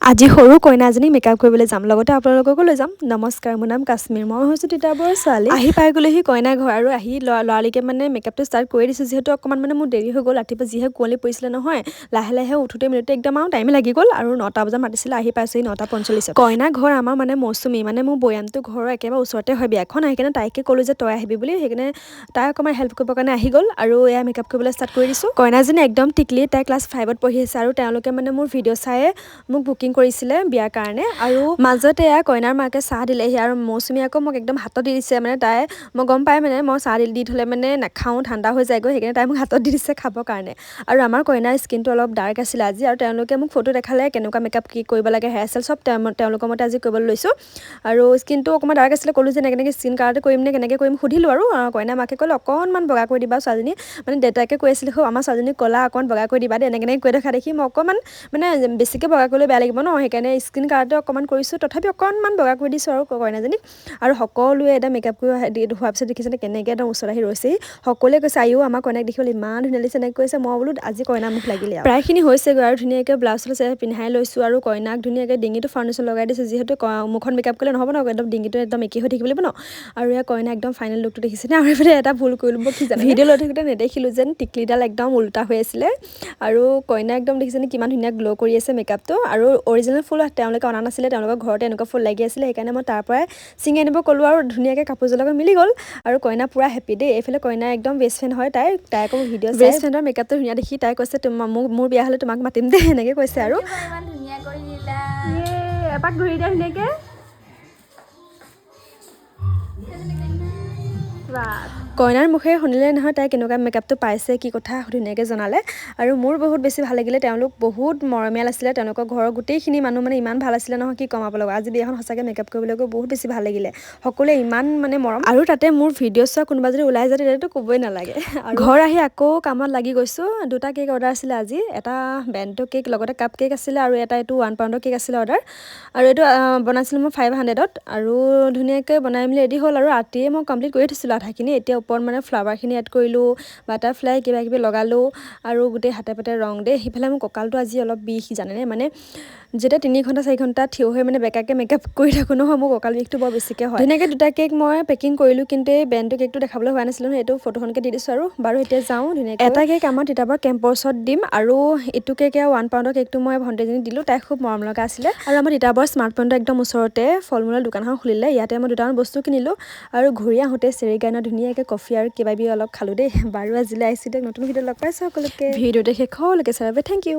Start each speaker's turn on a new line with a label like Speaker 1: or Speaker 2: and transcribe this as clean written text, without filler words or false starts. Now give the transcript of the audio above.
Speaker 1: আজি সৰু কইনাজনীক মেকআপ কৰিবলৈ যাম, লগতে আপোনালোককো লৈ যাম। নমস্কাৰ, মোৰ নাম কাশ্মীৰ, মই হৈছোঁ তিতাবৰৰ ছোৱালী। আহি পাই গ'লেহি কইনা ঘৰ আৰু আহি লৰালিকে মানে মেকআপটো ষ্টাৰ্ট কৰি দিছোঁ, যিহেতু অকণমান মানে মোৰ দেৰি হৈ গ'ল। ৰাতিপুৱা যিহে কুঁৱলী পৰিছিলে নহয়, লাহে লাহে উঠোতে মিনিটে একদম আৰু টাইমে লাগি গ'ল আৰু 9টা বজাত মাতিছিলে, আহি পাইছেহি 9:45। কইনা ঘৰ আমাৰ মানে মৌচুমী, মানে মোৰ বৈয়ামটো ঘৰৰ একেবাৰে ওচৰতে হয় বিয়াখন। সেইকাৰণে তাইকে ক'লোঁ যে তই আহিবি বুলি, সেইকাৰণে তাই অকণমান হেল্প কৰিবৰ কাৰণে আহি গ'ল আৰু এয়া মেকআপ কৰিবলৈ ষ্টাৰ্ট কৰি দিছোঁ। কইনাজনী একদম টিকলি, তাই ক্লাছ 5ত পঢ়ি আছে আৰু তেওঁলোকে মানে মোৰ ভিডিঅ' চায়ে মোক বুকিং কৰিছিলে বিয়াৰ কাৰণে। আৰু মাজতে এয়া কইনাৰ মাকে চাহ দিলেহি আৰু মৌচুমী আকৌ মোক একদম হাতত দি দিছে। মানে তাই মই গম পাই মানে মই চাহ দি থ'লে মানে নাখাওঁ, ঠাণ্ডা হৈ যায়গৈ, সেইকাৰণে তাই মোক হাতত দি দিছে খাবৰ কাৰণে। আৰু আমাৰ কইনাৰ স্কিনটো অলপ ডাৰ্ক আছিলে আজি, আৰু তেওঁলোকে মোক ফটো দেখালে কেনেকুৱা মেকআপ কি কৰিব লাগে, হেয়াৰ ষ্টাইল চব তেওঁলোকৰ মতে আজি কৰিবলৈ লৈছোঁ। আৰু স্কিনটো অকণমান ডাৰ্ক আছিলে, ক'লোঁ যে এনেকৈ স্কিন কালাৰটো কৰিম নে কেনেকৈ কৰিম সুধিলোঁ আৰু কইনাৰ মাকে ক'লে অকণমান বগা কৰি দিবা ছোৱালীজনী, মানে দেউতাকে কৈ আছিলে আমাৰ ছোৱালীজনীক ক'লা অকণমান বগা কৰি দিবা দেই, এনেকৈ কৈ দেখা দেখি মই অকণমান মানে বেছিকৈ বগা কৰিলে বেয়া লাগিব ন, সেইকাৰণে স্কিন কালাৰটো অকণমান কৰিছোঁ, তথাপি অকণমান বগা কৰি দিছোঁ আৰু কইনাজনীক। আৰু সকলোৱে একদম মেকআপ কৰি হোৱাৰ পিছত দেখিছেনে কেনেকৈ একদম ওচৰত আহি ৰৈছেহি। সকলোৱে কৈছে আইও আমাৰ কইনাক দেখিবলৈ ইমান ধুনীয়া লাগিছে, এনেকৈ কৈছে। মই বোলো আজি কইনা মুখ লাগিলে আৰু প্ৰায়খিনি হৈছেগৈ আৰু ধুনীয়াকৈ ব্লাউজ পিন্ধাই লৈছোঁ আৰু কইনাক ধুনীয়াকৈ ডিঙিটো ফাউণ্ডেশ্যন লগাই দিছোঁ, যিহেতু মুখখন মেকআপ কৰিলে নহ'ব ন, একদম ডিঙিটো একদম একেই হৈ থাকিব লাগিব ন। আৰু এয়া কইনা একদম ফাইনেল লুকটো দেখিছেনে। আৰু এইফালে এটা ভুল কৰিলোঁ, কি জানে ভিডিঅ' লৈ থাকোঁতে নেদেখিলোঁ যেন টিকলিডাল একদম উল্টা হৈ আছিলে। আৰু কইনা একদম দেখিছেনে কিমান ধুনীয়া গ্ল' কৰি আছে মেকআপটো। আৰু অৰিজিনেল ফুল তেওঁলোকে অনা নাছিলে, তেওঁলোকৰ ঘৰতে এনেকুৱা ফুল লাগি আছিলে, সেইকাৰণে মই তাৰ পৰাই ছিঙি আনিব ক'লোঁ আৰু ধুনীয়াকৈ কাপোৰযোৰ লগত মিলি গ'ল। আৰু কইনা পুৰা হেপী দেই। এইফালে কইনা একদম বেষ্ট ফ্ৰেণ্ড হয় তাই আকৌ ভিডিঅ' বেষ্ট ফ্ৰেণ্ডৰ মেকআপটো ধুনীয়া দেখি তাই কৈছে মোৰ বিয়া হ'লে তোমাক মাতিম দেই, এনেকৈ কৈছে। আৰু
Speaker 2: ইমান ধুনীয়া কৰি দিলা,
Speaker 1: এপাক ঘূৰি দিয়া ধুনীয়াকৈ। কইনাৰ মুখে শুনিলে নহয় তাই কেনেকুৱা মেকআপটো পাইছে, কি কথা ধুনীয়াকৈ জনালে। আৰু মোৰ বহুত বেছি ভাল লাগিলে, তেওঁলোক বহুত মৰমীয়াল আছিলে, তেওঁলোকৰ ঘৰৰ গোটেইখিনি মানুহ মানে ইমান ভাল আছিলে নহয়, কি ক'ম আপোনালোকক। আজি বিয়াখন সঁচাকৈ মেকআপ কৰিবলৈ গৈ বহুত বেছি ভাল লাগিলে, সকলোৱে ইমান মানে মৰম। আৰু তাতে মোৰ ভিডিঅ' চোৱা কোনোবা যদি ওলাই যায় তেতিয়াতো ক'বই নালাগে। ঘৰ আহি আকৌ কামত লাগি গৈছোঁ। 2টা কেক অৰ্ডাৰ আছিলে আজি, এটা বেণ্টো কেক লগতে কাপ কেক আছিলে, আৰু এটা এইটো 1 পাউণ্ডৰ কেক আছিলে অৰ্ডাৰ। আৰু এইটো বনাইছিলোঁ মই 500ত, আৰু ধুনীয়াকৈ বনাই মেলি ৰেডি হ'ল। আৰু ৰাতিয়ে মই কমপ্লিট কৰি থৈছিলোঁ আধাখিনি। এতিয়া ওপৰত মানে ফ্লাৱাৰখিনি এড কৰিলোঁ, বাটাৰফ্লাই কিবা কিবি লগালোঁ, আৰু গোটেই হাতে পাতে ৰং দেই। সিফালে মোৰ কঁকালটো আজি অলপ বিষ জানেনে, মানে যেতিয়া 3 ঘণ্টা 4 ঘণ্টা থিয় হৈ মানে বেকাকৈ মেকআপ কৰি থাকোঁ নহয়, মোৰ কঁকাল বিষটো বৰ বেছিকৈ হয়। ধুনীয়াকৈ 2টা কেক মই পেকিং কৰিলোঁ, কিন্তু এই বেণ্টো কেকটো দেখাবলৈ হোৱা নাছিলে নহয়, এইটো ফটোখনকে দি দিছোঁ। আৰু বাৰু এতিয়া যাওঁ ধুনীয়াকৈ। এটা কেক আমাৰ তিতাবৰ কেম্পৰ ওচৰত দিম, আৰু এইটো কেক 1 পাউণ্ডৰ কেকটো মই ভণ্টিজনীক দিলোঁ, তাই খুব মৰম লগা আছিলে। আৰু আমাৰ তিতাবৰ স্মাৰ্ট পইণ্টৰ একদম ওচৰতে ফল মূলৰ দোকানখন খুলিলে, ইয়াতে মই 2টামান বস্তু কিনিলোঁ। আৰু ঘূৰি আহোঁতে চেৰিগানৰ ধুনীয়াকৈ কফি আৰু কিবা কিবি অলপ খালোঁ দেই। বাৰু আজিলৈ আহিছোঁ, নতুন ভিডিঅ' লগ পাইছোঁ সকলোকে। ভিডিঅ'টো শেষলৈকে চাই থেংক ইউ।